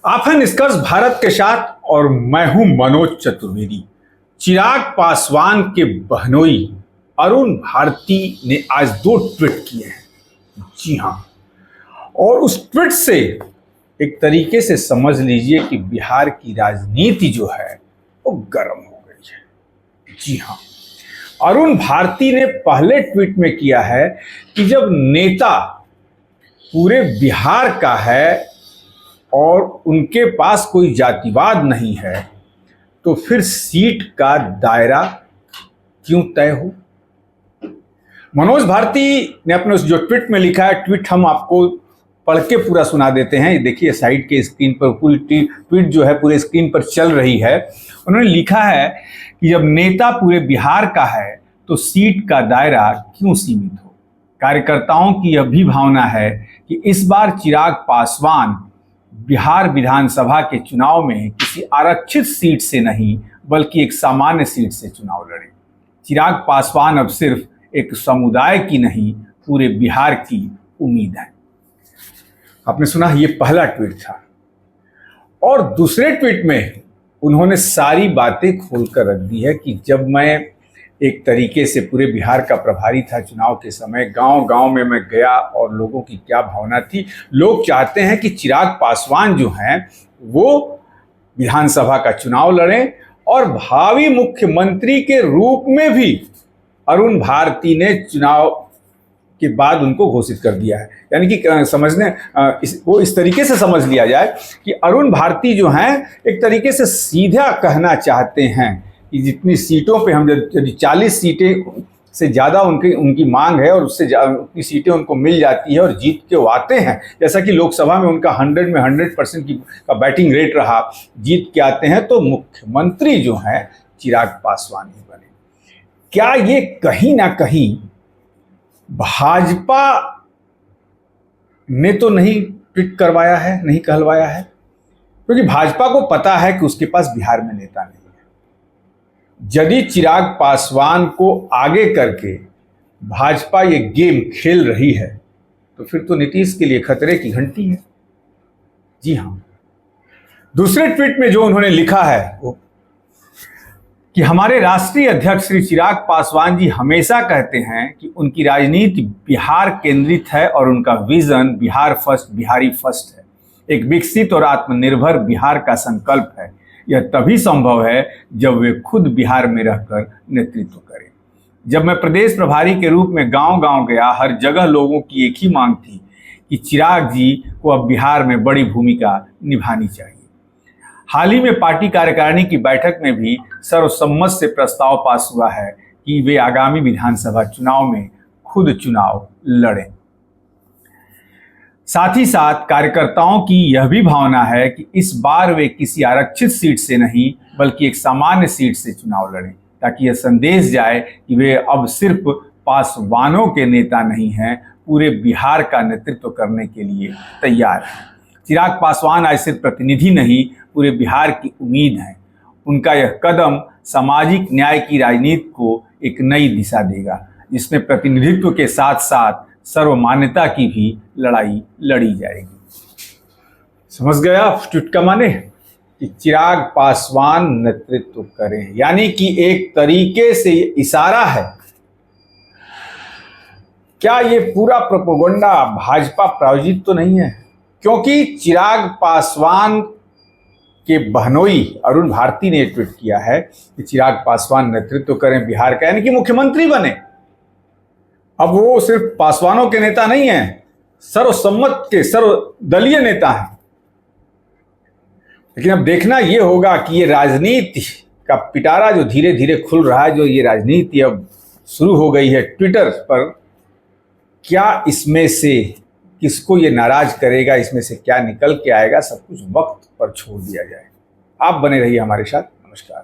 आप हैं निष्कर्ष भारत के साथ और मैं हूं मनोज चतुर्वेदी। चिराग पासवान के बहनोई अरुण भारती ने आज 2 ट्वीट किए हैं। जी हां, और उस ट्वीट से एक तरीके से समझ लीजिए कि बिहार की राजनीति जो है वो गर्म हो गई है। जी हां, अरुण भारती ने पहले ट्वीट में किया है कि जब नेता पूरे बिहार का है और उनके पास कोई जातिवाद नहीं है तो फिर सीट का दायरा क्यों तय हो। मनोज भारती ने अपने उस जो ट्वीट में लिखा है, ट्वीट हम आपको पढ़ के पूरा सुना देते हैं। ये देखिए साइड के स्क्रीन पर पूरी ट्वीट जो है पूरे स्क्रीन पर चल रही है। उन्होंने लिखा है कि जब नेता पूरे बिहार का है तो सीट का दायरा क्यों सीमित हो। कार्यकर्ताओं की यह भी भावना है कि इस बार चिराग पासवान बिहार विधानसभा के चुनाव में किसी आरक्षित सीट से नहीं बल्कि एक सामान्य सीट से चुनाव लड़े। चिराग पासवान अब सिर्फ एक समुदाय की नहीं पूरे बिहार की उम्मीद है। आपने सुना, ये पहला ट्वीट था। और दूसरे ट्वीट में उन्होंने सारी बातें खोलकर रख दी है कि जब मैं एक तरीके से पूरे बिहार का प्रभारी था चुनाव के समय, गांव गांव में मैं गया और लोगों की क्या भावना थी। लोग चाहते हैं कि चिराग पासवान जो हैं वो विधानसभा का चुनाव लड़ें और भावी मुख्यमंत्री के रूप में भी अरुण भारती ने चुनाव के बाद उनको घोषित कर दिया है। यानी कि समझने वो इस तरीके से समझ लिया जाए कि अरुण भारती जो हैं एक तरीके से सीधा कहना चाहते हैं कि जितनी सीटों पे हम यदि 40 सीटें से ज़्यादा उनकी मांग है और उससे उतनी सीटें उनको मिल जाती है और जीत के वो आते हैं, जैसा कि लोकसभा में उनका 100 में 100% का बैटिंग रेट रहा, जीत के आते हैं, तो मुख्यमंत्री जो हैं चिराग पासवान ही बने। क्या ये कहीं ना कहीं भाजपा ने तो नहीं ट्वीट करवाया है, नहीं कहलवाया है? क्योंकि भाजपा को पता है कि उसके पास बिहार में नेता नहीं है। यदि चिराग पासवान को आगे करके भाजपा ये गेम खेल रही है तो फिर तो नीतीश के लिए खतरे की घंटी है। जी हां, दूसरे ट्वीट में जो उन्होंने लिखा है वो कि हमारे राष्ट्रीय अध्यक्ष श्री चिराग पासवान जी हमेशा कहते हैं कि उनकी राजनीति बिहार केंद्रित है और उनका vision Bihar first, Bihari first है। एक विकसित और आत्मनिर्भर बिहार का संकल्प है। यह तभी संभव है जब वे खुद बिहार में रहकर नेतृत्व करें। जब मैं प्रदेश प्रभारी के रूप में गांव-गांव गया, हर जगह लोगों की एक ही मांग थी कि चिराग जी को अब बिहार में बड़ी भूमिका निभानी चाहिए। हाल ही में पार्टी कार्यकारिणी की बैठक में भी सर्वसम्मत से प्रस्ताव पास हुआ है कि वे आगामी विधानसभा चुनाव में खुद चुनाव लड़ें। साथ ही साथ कार्यकर्ताओं की यह भी भावना है कि इस बार वे किसी आरक्षित सीट से नहीं बल्कि एक सामान्य सीट से चुनाव लड़ें, ताकि यह संदेश जाए कि वे अब सिर्फ पासवानों के नेता नहीं हैं, पूरे बिहार का नेतृत्व करने के लिए तैयार हैं। चिराग पासवान आज सिर्फ प्रतिनिधि नहीं, पूरे बिहार की उम्मीद है। उनका यह कदम सामाजिक न्याय की राजनीति को एक नई दिशा देगा, जिसमें प्रतिनिधित्व के साथ साथ सर्वमान्यता की भी लड़ाई लड़ी जाएगी। समझ गया ट्वीट का माने कि चिराग पासवान नेतृत्व करें, यानी कि एक तरीके से इशारा है। क्या ये पूरा प्रोपेगेंडा भाजपा प्रायोजित तो नहीं है? क्योंकि चिराग पासवान के बहनोई अरुण भारती ने ट्वीट किया है कि चिराग पासवान नेतृत्व करें बिहार का, यानी कि मुख्यमंत्री बने। अब वो सिर्फ पासवानों के नेता नहीं हैं, सर्वसम्मत के सर्वदलीय नेता हैं। लेकिन अब देखना ये होगा कि ये राजनीति का पिटारा जो धीरे धीरे खुल रहा है, जो ये राजनीति अब शुरू हो गई है ट्विटर पर, क्या इसमें से किसको ये नाराज करेगा, इसमें से क्या निकल के आएगा, सब कुछ वक्त पर छोड़ दिया जाए। आप बने रहिए हमारे साथ। नमस्कार।